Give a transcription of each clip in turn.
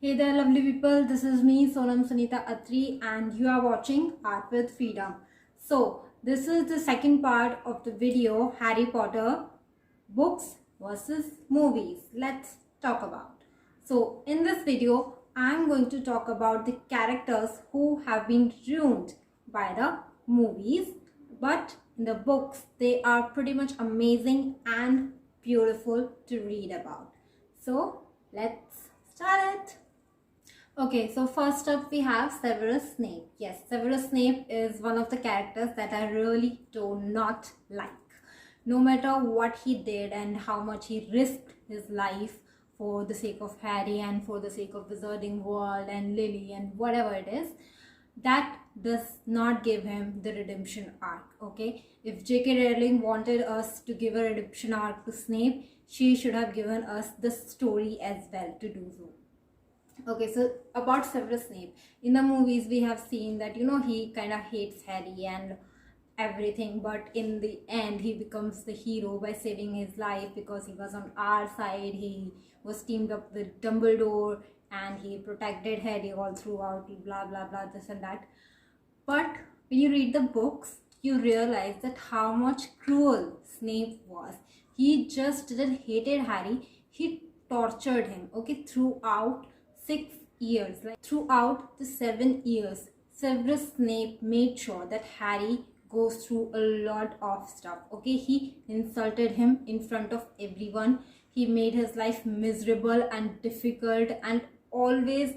Hey there, lovely people. This is me, Sonam Sunita Atri, and you are watching Art with Freedom. So, this is the second part of the video, Harry Potter books versus movies. Let's talk about. So, in this video, I'm going to talk about the characters who have been ruined by the movies, but in the books, they are pretty much amazing and beautiful to read about. So, let's start it. Okay, so first up we have Severus Snape. Yes, Severus Snape is one of the characters that I really do not like. No matter what he did and how much he risked his life for the sake of Harry and for the sake of Wizarding World and Lily and whatever it is, that does not give him the redemption arc. Okay, if J.K. Rowling wanted us to give a redemption arc to Snape, she should have given us the story as well to do so. Okay, so about Severus Snape, in the movies we have seen that he kind of hates Harry and everything, but in the end he becomes the hero by saving his life because he was on our side. He was teamed up with Dumbledore and he protected Harry all throughout, blah blah blah, this and that. But when you read the books, you realize that how much cruel Snape was. He just didn't hated Harry, he tortured him, okay, throughout 6 years. Like throughout the 7 years, Severus Snape made sure that Harry goes through a lot of stuff. Okay, he insulted him in front of everyone. He made his life miserable and difficult and always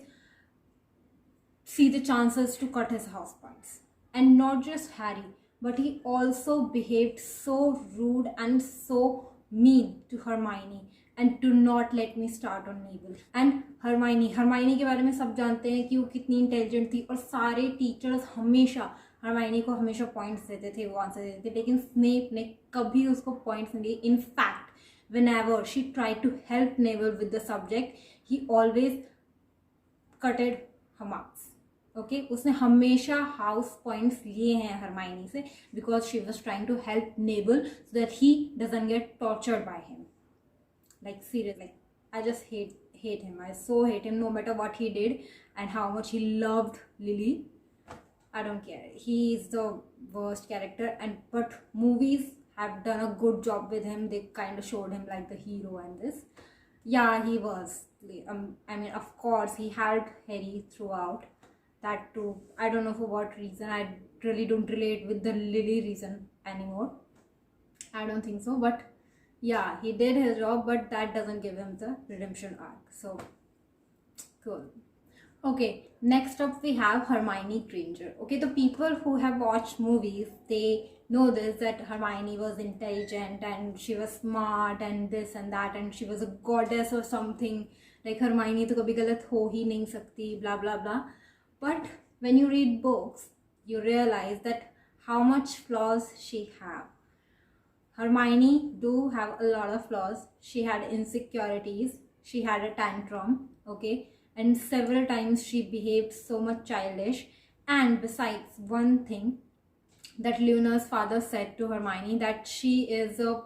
see the chances to cut his house points. And not just Harry, but he also behaved so rude and so mean to Hermione. And do not let me start on Neville. And Hermione के बारे में सब जानते हैं कि वो कितनी intelligent थी और सारे टीचर्स हमेशा हरमाइनी को हमेशा पॉइंट्स देते थे, वो आंसर देते थे, लेकिन स्नेप ने कभी उसको पॉइंट्स नहीं दिए. In fact whenever she tried to help Neville with the subject, he always cutted her marks. Okay, उसने हमेशा हाउस पॉइंट्स लिए हैं हरमाइनी से because she was trying to help Neville so that he doesn't get tortured by him. Like seriously, I just hate him. I so hate him, no matter what he did and how much he loved Lily. I don't care. He is the worst character, and but movies have done a good job with him. They kind of showed him like the hero and this. Yeah, he was. I mean, of course, he helped Harry throughout. That too. I don't know for what reason. I really don't relate with the Lily reason anymore. I don't think so, but yeah, he did his job, but that doesn't give him the redemption arc. So cool. Okay, next up we have Hermione Granger. Okay, the people who have watched movies, they know this, that Hermione was intelligent and she was smart and this and that, and she was a goddess or something. Like Hermione to kabhi galat ho hi nahi sakti, blah blah blah. But when you read books, you realize that how much flaws she have. Hermione do have a lot of flaws. She had insecurities. She had a tantrum, okay? And several times she behaved so much childish. And besides, one thing that Luna's father said to Hermione, that she is a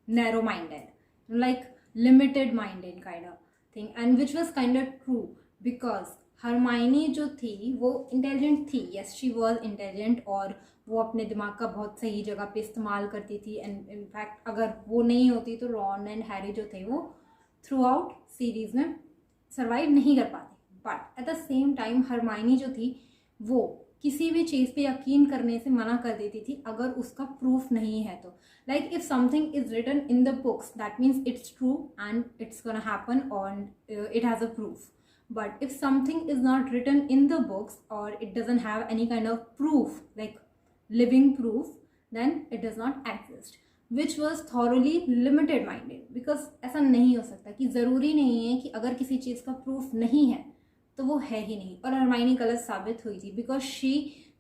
narrow-minded, like limited-minded kind of thing, and which was kind of true because Hermione जो थी वो intelligent थी. Yes, she was intelligent और वो अपने दिमाग का बहुत सही जगह पे इस्तेमाल करती थी. एंड इनफैक्ट अगर वो नहीं होती तो रॉन एंड हैरी जो थे वो थ्रू आउट सीरीज में सर्वाइव नहीं कर पाते. But at the same time Hermione जो थी वो किसी भी चीज़ पे यकीन करने से मना कर देती थी अगर उसका प्रूफ नहीं है तो. Like if something is written in the books, that means it's true and it's gonna happen और it has a proof. But if something is not written in the books or it doesn't have any kind of proof, like living proof, then it does not exist. Which was thoroughly limited minded, because ऐसा नहीं हो सकता कि ज़रूरी नहीं है कि अगर किसी चीज़ का proof नहीं है तो वो है ही नहीं. और हरमाइनी गलत साबित हुई थी because she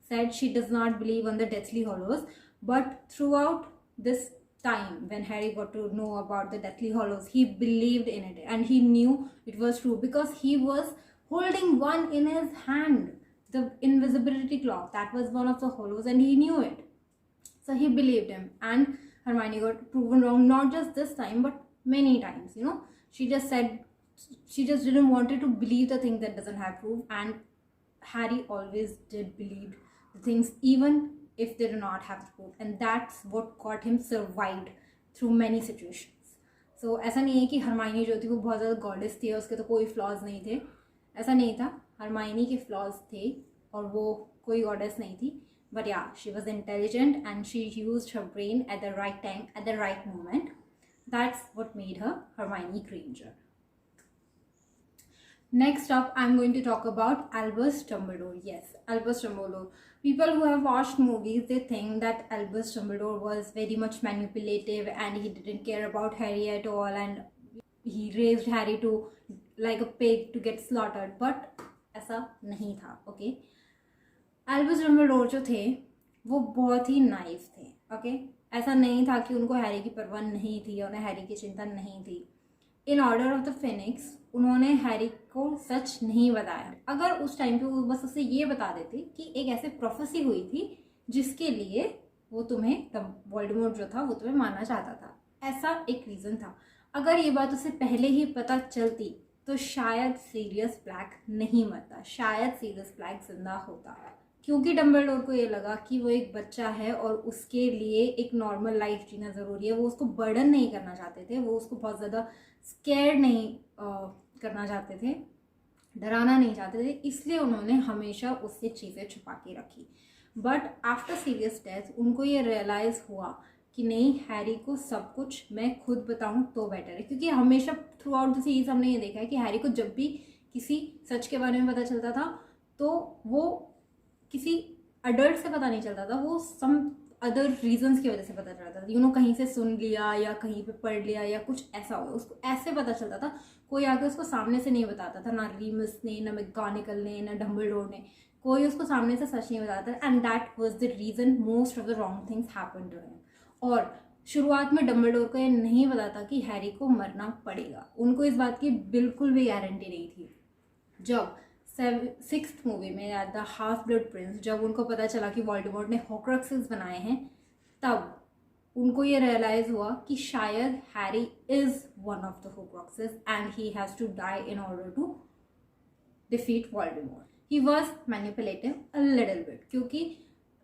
said she does not believe on the Deathly Hallows, but throughout this time when Harry got to know about the Deathly Hallows, he believed in it and he knew it was true because he was holding one in his hand, the invisibility clock. That was one of the Hallows and he knew it. So he believed him, and Hermione got proven wrong, not just this time but many times. She just said she just didn't wanted to believe the things that doesn't have proof, and Harry always did believe the things even if they do not have proof, and that's what got him survived through many situations. So ऐसा नहीं है कि Hermione जो थी वो बहुत ज़्यादा goddess थी और उसके तो कोई फ्लॉज नहीं थे, ऐसा नहीं था. हरमाइनी के फ्लॉज थे और वो कोई गॉडेस नहीं थी, but yeah, she was intelligent and she used her brain at the right time, at the right moment. That's what made her Hermione Granger. Next up, I'm going to talk about Albus Dumbledore. Yes, Albus Dumbledore. People who have watched movies, they think that Albus Dumbledore was very much manipulative and he didn't care about Harry at all, and he raised Harry to like a pig to get slaughtered. But ऐसा नहीं था. Okay, Albus Dumbledore जो थे वो बहुत ही knife थे. Okay, ऐसा नहीं था कि उनको हैरी की परवाह नहीं थी, उन्हें हैरी की चिंता नहीं थी. In order of the Phoenix उन्होंने हैरी को सच नहीं बताया. अगर उस टाइम पे वो बस उसे ये बता देते कि एक ऐसे प्रोफेसी हुई थी जिसके लिए वो तुम्हें वोल्डेमॉर्ट जो था वो तुम्हें मारना चाहता था, ऐसा एक रीज़न था. अगर ये बात उसे पहले ही पता चलती तो शायद सीरियस ब्लैक नहीं मरता, शायद सीरियस ब्लैक जिंदा होता. क्योंकि डम्बलडोर को ये लगा कि वो एक बच्चा है और उसके लिए एक नॉर्मल लाइफ जीना ज़रूरी है. वो उसको बर्डन नहीं करना चाहते थे, वो उसको बहुत ज़्यादा स्केर्ड नहीं करना चाहते थे, डराना नहीं चाहते थे, इसलिए उन्होंने हमेशा उससे चीज़ें छुपा के रखी. बट आफ्टर सीरियस डेथ उनको ये रियलाइज़ हुआ कि नहीं, हैरी को सब कुछ मैं खुद बताऊं तो बेटर है. क्योंकि हमेशा थ्रू आउट द सीरीज हमने ये देखा है कि हैरी को जब भी किसी सच के बारे में पता चलता था तो वो किसी अडल्ट से पता नहीं चलता था, वो सम अदर रीजंस की वजह से पता चलता था. कहीं से सुन लिया या कहीं पे पढ़ लिया या कुछ ऐसा हो, उसको ऐसे पता चलता था. कोई आके उसको सामने से नहीं बताता था, ना रीमस ने, ना मैगोनिकल ने, ना डम्बलडोर ने, कोई उसको सामने से सच नहीं बताता. And that was the reason most of the wrong things happened to him. और शुरुआत में डम्बलडोर को ये नहीं पता था कि हैरी को मरना पड़ेगा. उनको इस बात की बिल्कुल भी गारंटी नहीं थी. जब 6th मूवी में द हाफ ब्लड प्रिंस, जब उनको पता चला कि वोल्डेमॉर्ट ने हॉक्रोक्सेस बनाए हैं, तब उनको ये रियलाइज हुआ कि शायद Harry is one of the Horcruxes and he has to die in order to defeat Voldemort. He was manipulative a little bit, क्योंकि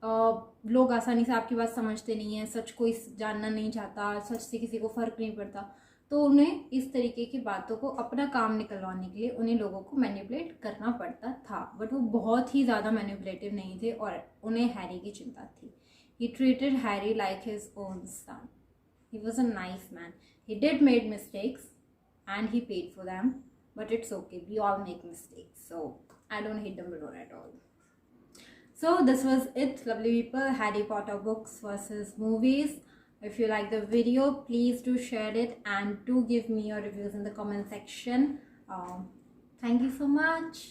लोग आसानी से आपकी बात समझते नहीं है, सच कोई जानना नहीं चाहता, सच से किसी को फर्क नहीं पड़ता. तो उन्हें इस तरीके की बातों को अपना काम निकलवाने के लिए उन्हें लोगों को मैनिपुलेट करना पड़ता था. बट वो बहुत ही ज़्यादा मैनिपुलेटिव नहीं थे और उन्हें हैरी की चिंता थी. He treated Harry like his own son. He was a nice man. He did made mistakes and he paid for them, but it's okay, we all make mistakes. So I don't hate Dumbledore at all. So this was it, lovely people. Harry Potter books versus movies. If you like the video, please do share it and do give me your reviews in the comment section. Thank you so much.